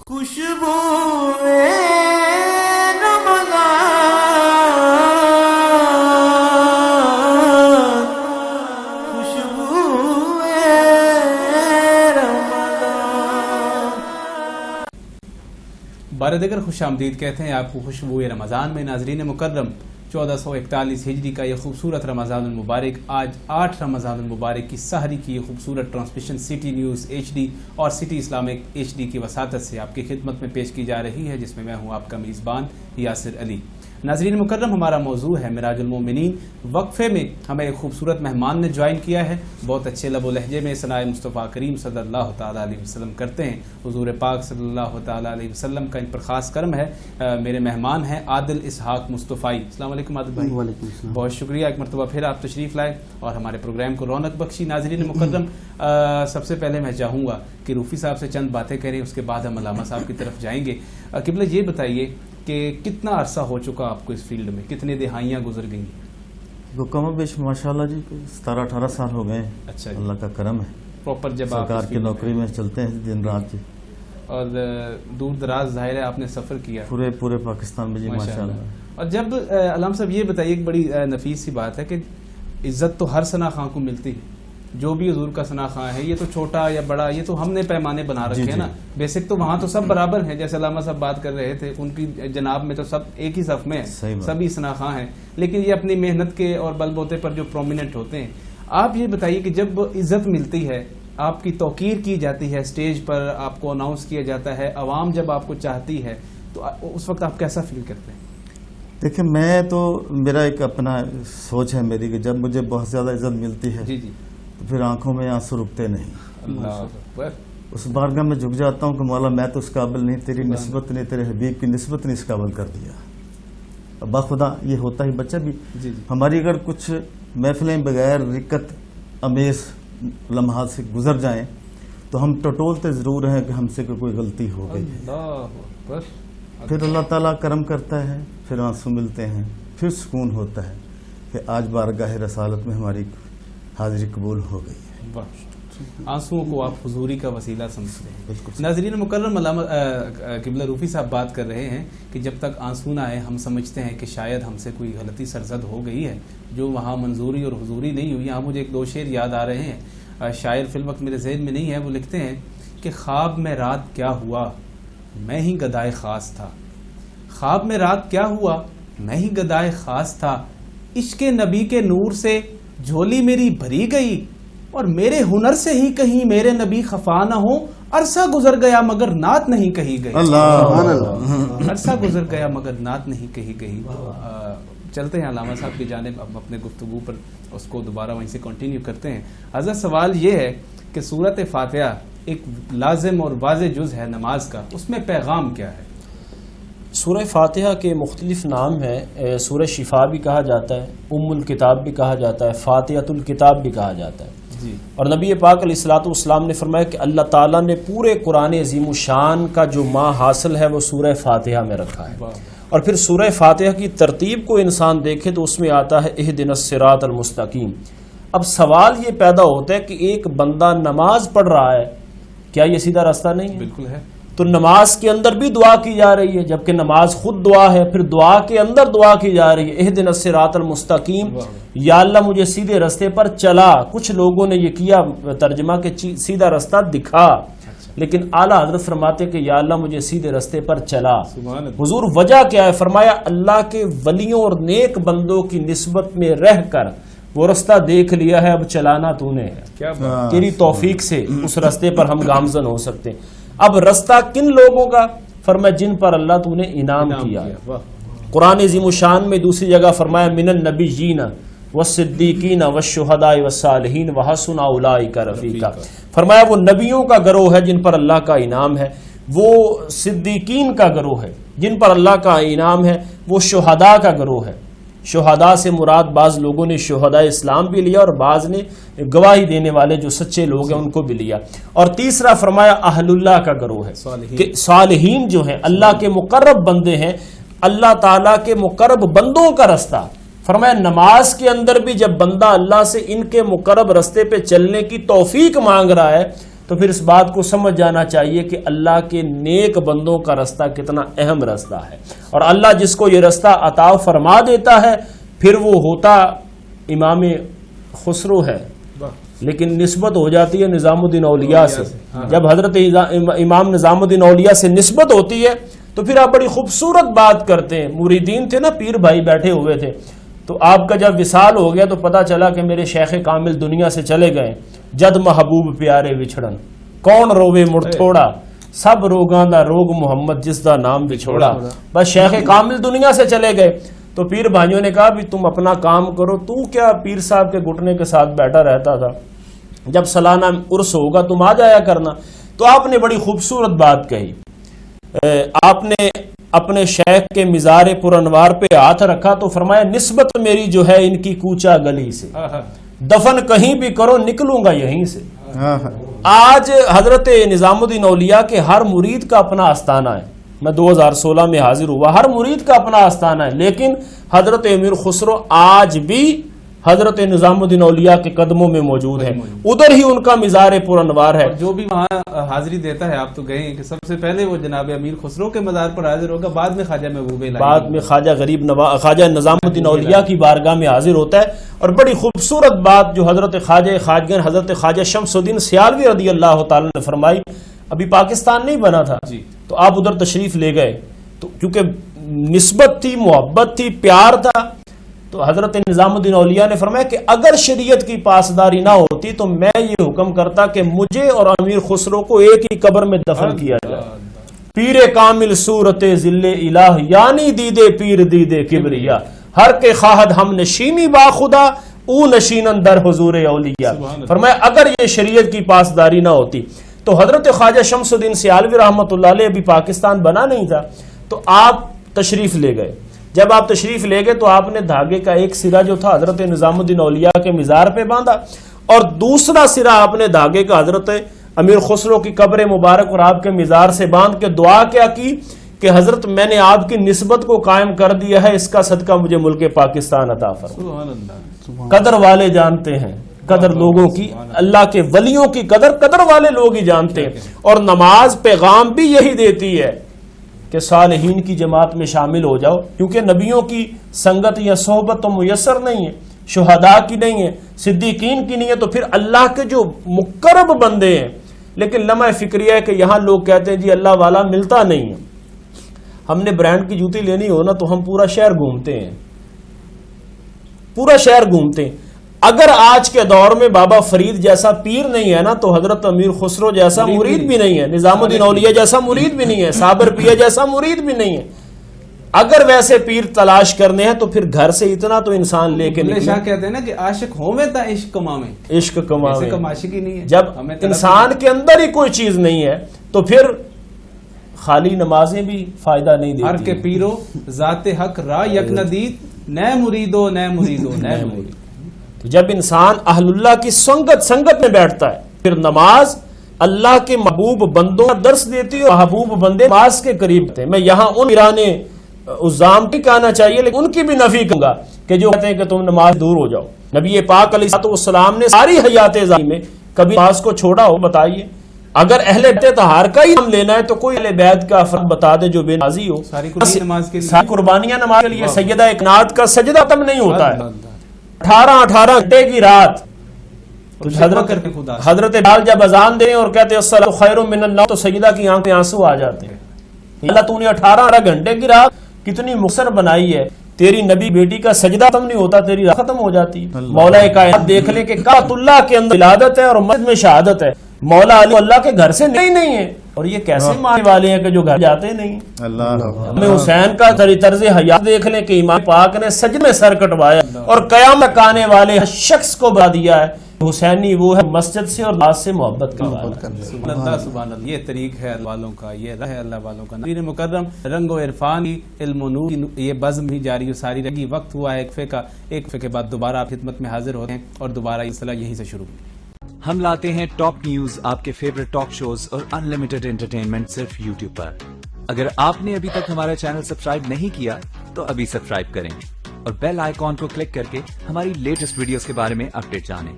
خوشبو رمضان، خوشبو رمضان۔ بار دیگر خوش آمدید کہتے ہیں آپ کو خوشبو رمضان میں۔ ناظرین مکرم، 1441 ہجری کا یہ خوبصورت رمضان المبارک، آج 8 رمضان المبارک کی سحری کی یہ خوبصورت ٹرانسمیشن سٹی نیوز HD اور سٹی اسلامک HD کی وساطت سے آپ کی خدمت میں پیش کی جا رہی ہے، جس میں ہوں آپ کا میزبان یاسر علی۔ ناظرین مکرم، ہمارا موضوع ہے معراج المومنین۔ وقفے میں ہمیں ایک خوبصورت مہمان نے جوائن کیا ہے، بہت اچھے لب و لہجے میں ثناء مصطفیٰ کریم صلی اللہ تعالیٰ علیہ وسلم کرتے ہیں۔ حضور پاک صلی اللہ تعالیٰ علیہ وسلم کا ان پر خاص کرم ہے۔ میرے مہمان ہیں عادل اسحاق مصطفی۔ السلام علیکم عادل بھائی۔ وعلیکم السلام۔ بہت شکریہ، ایک مرتبہ پھر آپ تشریف لائے اور ہمارے پروگرام کو رونق بخشی۔ ناظرین مکرم، سب سے پہلے میں چاہوں گا کہ روفی صاحب سے چند باتیں کریں، اس کے بعد ہم علامہ صاحب کی طرف جائیں گے۔ قبلہ یہ بتائیے کہ کتنا عرصہ ہو چکا آپ کو اس فیلڈ میں، کتنے دہائیاں گزر گئیں؟ وہ کم و بیش ماشاءاللہ جی 17-18 سال ہو گئے۔ اچھا جی، اللہ کا کرم ہے، پراپر جب آپ سرکار کی نوکری میں چلتے ہیں دن رات جی، اور دور دراز ظاہر ہے آپ نے سفر کیا پورے پاکستان میں جی ماشاءاللہ۔ اور جب علامہ صاحب یہ بتائیے، ایک بڑی نفیس سی بات ہے کہ عزت تو ہر ثنا خاں کو ملتی ہے، جو بھی حضور کا ثنا خاں ہے، یہ تو چھوٹا یا بڑا، یہ تو ہم نے پیمانے بنا رکھے ہیں نا۔ بیسک تو وہاں تو سب برابر ہیں، جیسے علامہ صاحب بات کر رہے تھے، ان کی جناب میں تو سب ایک ہی صف میں ہیں، سبھی ثنا خاں ہیں، لیکن یہ اپنی محنت کے اور بل بوتے پر جو پرومیننٹ ہوتے ہیں۔ آپ یہ بتائیے کہ جب عزت ملتی ہے، آپ کی توقیر کی جاتی ہے، اسٹیج پر آپ کو اناؤنس کیا جاتا ہے، عوام جب آپ کو چاہتی ہے، تو اس وقت آپ کیسا فیل کرتے ہیں؟ دیکھیں، میں تو میرا ایک اپنا سوچ ہے میری کہ جب مجھے بہت زیادہ عزت ملتی ہے جی جی، تو پھر آنکھوں میں آنسو رکتے نہیں، اللہ اکبر۔ اس بارگاہ میں جھک جاتا ہوں کہ مولا میں تو اس قابل نہیں، تیری نسبت نے، تیرے حبیب کی نسبت نے اس قابل کر دیا۔ باخدا یہ ہوتا ہی بچہ بھی۔ جی جی، ہماری اگر کچھ محفلیں بغیر رکت امیز لمحات سے گزر جائیں تو ہم ٹٹولتے ضرور ہیں کہ ہم سے کوئی غلطی ہو گئی ہے، اللہ اکبر۔ پھر اللہ تعالیٰ کرم کرتا ہے، پھر آنسو ملتے ہیں، پھر سکون ہوتا ہے کہ آج بارگاہ رسالت میں ہماری حاضری قبول ہو گئی ہے۔ واہ، آنسوؤں کو آپ حضوری کا وسیلہ سمجھتے ہیں۔ ناظرین مکرم، علامہ قبلہ روفی صاحب بات کر رہے ہیں کہ جب تک آنسو نہ آئے ہم سمجھتے ہیں کہ شاید ہم سے کوئی غلطی سرزد ہو گئی ہے، جو وہاں منظوری اور حضوری نہیں ہوئی۔ یہاں مجھے ایک دو شعر یاد آ رہے ہیں، شاعر فی الوقت میرے ذہن میں نہیں ہے، وہ لکھتے ہیں کہ خواب میں رات کیا ہوا، میں ہی گدائے خاص تھا۔ خواب میں رات کیا ہوا، میں ہی گدائے خاص تھا، عشق نبی کے نور سے جھولی میری بھری گئی، اور میرے ہنر سے ہی کہیں میرے نبی خفا نہ ہو، عرصہ گزر گیا مگر نعت نہیں کہی گئی۔ اللہ، عرصہ گزر گیا مگر نعت نہیں کہی گئی۔ چلتے ہیں علامہ صاحب کی جانب، اب اپنے گفتگو پر اس کو دوبارہ وہیں سے کنٹینیو کرتے ہیں۔ حضرت سوال یہ ہے کہ سورۃ فاتحہ ایک لازم اور واضح جز ہے نماز کا، اس میں پیغام کیا ہے؟ سورہ فاتحہ کے مختلف نام ہیں، سورہ شفا بھی کہا جاتا ہے، ام الکتاب بھی کہا جاتا ہے، فاتحۃ الکتاب بھی کہا جاتا ہے جی، اور نبی پاک علیہ الصلوۃ والسلام نے فرمایا کہ اللہ تعالیٰ نے پورے قرآن عظیم الشان کا جو ماں حاصل ہے وہ سورہ فاتحہ میں رکھا ہے۔ اور پھر سورہ فاتحہ کی ترتیب کو انسان دیکھے تو اس میں آتا ہے اہدنا الصراط المستقیم۔ اب سوال یہ پیدا ہوتا ہے کہ ایک بندہ نماز پڑھ رہا ہے، کیا یہ سیدھا راستہ نہیں ہے؟ بالکل ہے۔ تو نماز کے اندر بھی دعا کی جا رہی ہے، جبکہ نماز خود دعا ہے، پھر دعا کے اندر دعا کی جا رہی ہے اہدنا الصراط المستقیم، یا اللہ مجھے سیدھے رستے پر چلا۔ کچھ لوگوں نے یہ کیا ترجمہ کہ سیدھا رستہ دکھا، لیکن اعلیٰ حضرت فرماتے کہ یا اللہ مجھے سیدھے رستے پر چلا۔ حضور وجہ کیا ہے؟ فرمایا اللہ کے ولیوں اور نیک بندوں کی نسبت میں رہ کر وہ رستہ دیکھ لیا ہے، اب چلانا تو نے ہے، تیری توفیق سے اس رستے پر ہم گامزن ہو سکتے ہیں۔ اب رستہ کن لوگوں کا؟ فرمایا جن پر اللہ تو نے انعام کیا۔ قرآن عظیم الشان میں دوسری جگہ فرمایا من النبیین والصدیقین والشہداء والصالحین وحسن اولئک رفیقا۔ فرمایا وہ نبیوں کا گروہ ہے جن پر اللہ کا انعام ہے، وہ صدیقین کا گروہ ہے جن پر اللہ کا انعام ہے، وہ شہداء کا گروہ ہے۔ شہداء سے مراد بعض لوگوں نے شہداء اسلام بھی لیا اور بعض نے گواہی دینے والے جو سچے لوگ ہیں ان کو بھی لیا۔ اور تیسرا فرمایا اہل اللہ کا گروہ ہے کہ صالحین جو ہیں اللہ کے مقرب بندے ہیں، اللہ تعالیٰ کے مقرب بندوں کا رستہ۔ فرمایا نماز کے اندر بھی جب بندہ اللہ سے ان کے مقرب رستے پہ چلنے کی توفیق مانگ رہا ہے تو پھر اس بات کو سمجھ جانا چاہیے کہ اللہ کے نیک بندوں کا رستہ کتنا اہم رستہ ہے، اور اللہ جس کو یہ رستہ عطا فرما دیتا ہے پھر وہ ہوتا امام خسرو ہے، لیکن نسبت ہو جاتی ہے نظام الدین اولیاء سے۔ جب حضرت امام نظام الدین اولیاء سے نسبت ہوتی ہے تو پھر آپ بڑی خوبصورت بات کرتے ہیں۔ مریدین تھے نا، پیر بھائی بیٹھے ہوئے تھے، تو آپ کا جب وصال ہو گیا تو پتا چلا کہ میرے شیخ کامل دنیا سے چلے گئے، جد محبوب پیارے وچھڑن کون روے مڑ تھوڑا، سب روگاں دا روگ محمد جس دا نام بچھوڑا۔ بس شیخ کامل دنیا سے چلے گئے تو پیر بھائیوں نے کہا بھی تم اپنا کام کرو، تو کیا پیر صاحب کے گھٹنے کے ساتھ بیٹھا رہتا تھا، جب سالانہ عرس ہوگا تم آ جایا کرنا۔ تو آپ نے بڑی خوبصورت بات کہی، آپ نے اپنے شیخ کے مزار پر انوار پہ ہاتھ رکھا تو فرمایا نسبت میری جو ہے ان کی کوچا گلی سے، دفن کہیں بھی کرو نکلوں گا یہیں سے۔ آج حضرت نظام الدین اولیاء کے ہر مرید کا اپنا آستانہ ہے، میں 2016 میں حاضر ہوا، ہر مرید کا اپنا آستانہ ہے، لیکن حضرت امیر خسرو آج بھی حضرت نظام الدین اولیاء کے قدموں میں موجود ہے، ادھر ہی ان کا مزار پر انوار ہے۔ جو بھی وہاں حاضری دیتا ہے، آپ تو گئے ہیں کہ سب سے پہلے وہ جناب امیر خسرو کے مزار پر حاضر ہوگا، بعد میں خواجہ محبوب الہی، بعد میں خواجہ نظام الدین اولیاء کی بارگاہ میں حاضر ہوتا ہے۔ اور بڑی خوبصورت بات جو حضرت خواجہ حضرت خواجہ شمس الدین سیالوی رضی اللہ تعالی نے فرمائی، ابھی پاکستان نہیں بنا تھا تو آپ ادھر تشریف لے گئے، تو کیونکہ نسبت تھی، محبت تھی، پیار تھا، تو حضرت نظام الدین اولیاء نے فرمایا کہ اگر شریعت کی پاسداری نہ ہوتی تو میں یہ حکم کرتا کہ مجھے اور امیر خسرو کو ایک ہی قبر میں دفن کیا جائے۔ پیر کامل صورت ذل الہ یعنی دیدے پیر دیدے کبریا، ہر کے خواہد ہم نشینی با خدا او نشینن در حضور اولیاء۔ فرمایا اگر یہ شریعت کی پاسداری نہ ہوتی تو حضرت خواجہ شمس الدین سیالوی رحمۃ اللہ علیہ ابھی پاکستان بنا نہیں تھا، تو آپ تشریف لے گئے۔ جب آپ تشریف لے گئے تو آپ نے دھاگے کا ایک سرا جو تھا حضرت نظام الدین اولیاء کے مزار پہ باندھا، اور دوسرا سرا آپ نے دھاگے کا حضرت امیر خسرو کی قبر مبارک اور آپ کے مزار سے باندھ کے دعا کیا کی کہ حضرت میں نے آپ کی نسبت کو قائم کر دیا ہے، اس کا صدقہ مجھے ملک پاکستان عطا فرما۔ قدر والے جانتے ہیں قدر لوگوں کی، اللہ کے ولیوں کی قدر والے لوگ ہی جانتے ہیں، اور نماز پیغام بھی یہی دیتی ہے کہ صالحین کی جماعت میں شامل ہو جاؤ، کیونکہ نبیوں کی سنگت یا صحبت تو میسر نہیں ہے، شہداء کی نہیں ہے، صدیقین کی نہیں ہے، تو پھر اللہ کے جو مقرب بندے ہیں۔ لیکن لمحہ فکریہ ہے کہ یہاں لوگ کہتے ہیں جی اللہ والا ملتا نہیں ہے، ہم نے برانڈ کی جوتی لینی ہو نا تو ہم پورا شہر گھومتے ہیں، پورا شہر گھومتے ہیں۔ اگر آج کے دور میں بابا فرید جیسا پیر نہیں ہے نا تو حضرت امیر خسرو جیسا مرید بھی نہیں ہے، نظام الدین اولیاء جیسا مرید بھی نہیں ہے، صابر پیر جیسا مرید بھی نہیں ہے۔ اگر ویسے پیر تلاش کرنے ہیں تو پھر گھر سے اتنا تو انسان لے کے نکلے۔ شاہ کہتے ہیں نا کہ عاشق ہوویں تا عشق کماویں، عشق کماویں، عاشق ہی نہیں ہے۔ جب انسان کے اندر ہی کوئی چیز نہیں ہے تو پھر خالی نمازیں بھی فائدہ نہیں دیتی۔ ہر کے پیرو ذات حق را یک ندید، نئے مریدو نئے مریدو نئے مرید۔ تو جب انسان اہل اللہ کی سنگت میں بیٹھتا ہے پھر نماز اللہ کے محبوب بندوں کا درس دیتی ہے، اور محبوب بندے نماز کے قریب تھے۔ میں یہاں ان پیرانے عظام کی کہنا چاہیے لیکن ان کی بھی نفی کروں گا کہ جو کہتے ہیں کہ تم نماز دور ہو جاؤ۔ نبی پاک علیہ السلام نے ساری حیات ظاہری میں کبھی نماز کو چھوڑا ہو؟ بتائیے۔ اگر اہل بیت طہار کا ہی نام لینا ہے تو کوئی اہل بیت کا فرق بتا دے جو بے نمازی ہو۔ ساری قربانیاں نماز کے لیے۔ سیدہ کائنات کا سجدہ ختم نہیں ہوتا ہے، 18 گھنٹے کی رات۔ حضرت بلال جب اذان دیں اور کہتے ہیں الصلاۃ خیر من النوم تو سیدہ کی آنکھ میں آنسو آ جاتے ہیں۔ اللہ تو نے 18 گھنٹے کی رات کتنی مختصر بنائی ہے، تیری نبی بیٹی کا سجدہ ختم نہیں ہوتا، تیری رات ختم ہو جاتی۔ مولا کائنات دیکھ لیں کہ کعبۃ اللہ کے اندر ولادت ہے اور مسجد میں شہادت ہے، مولا علی اللہ کے گھر سے نہیں ہے، اور یہ کیسے ماننے والے ہیں کہ جو گھر جاتے نہیں۔ ہمیں حسین کا طرز حیات دیکھ لیں کہ امام پاک نے سجدے میں سر کٹوایا اور قیامت تک آنے والے شخص کو بتا دیا ہے حسینی وہ ہے مسجد سے اور ذات سے محبت کا والا۔ سبحان اللہ سبحان اللہ، یہ طریق ہے اللہ والوں کا، یہ راہ ہے اللہ والوں کا۔ نبی مکرم رنگ و عرفان کی علم و نور کی یہ بزم بھی جاری و ساری رہی۔ وقت ہوا ہے ایک فے کے بعد دوبارہ آپ خدمت میں حاضر ہوتے ہیں اور دوبارہ یہ سلسلہ یہیں سے شروع۔ ہم لاتے ہیں ٹاپ نیوز، آپ کے فیوریٹ ٹاک شوز اور ان لمیٹڈ انٹرٹینمنٹ صرف یوٹیوب پر۔ اگر آپ نے ابھی تک ہمارا چینل سبسکرائب نہیں کیا تو ابھی سبسکرائب کریں اور بیل آئیکن کو کلک کر کے ہماری لیٹسٹ ویڈیوز کے بارے میں اپڈیٹ جانیں۔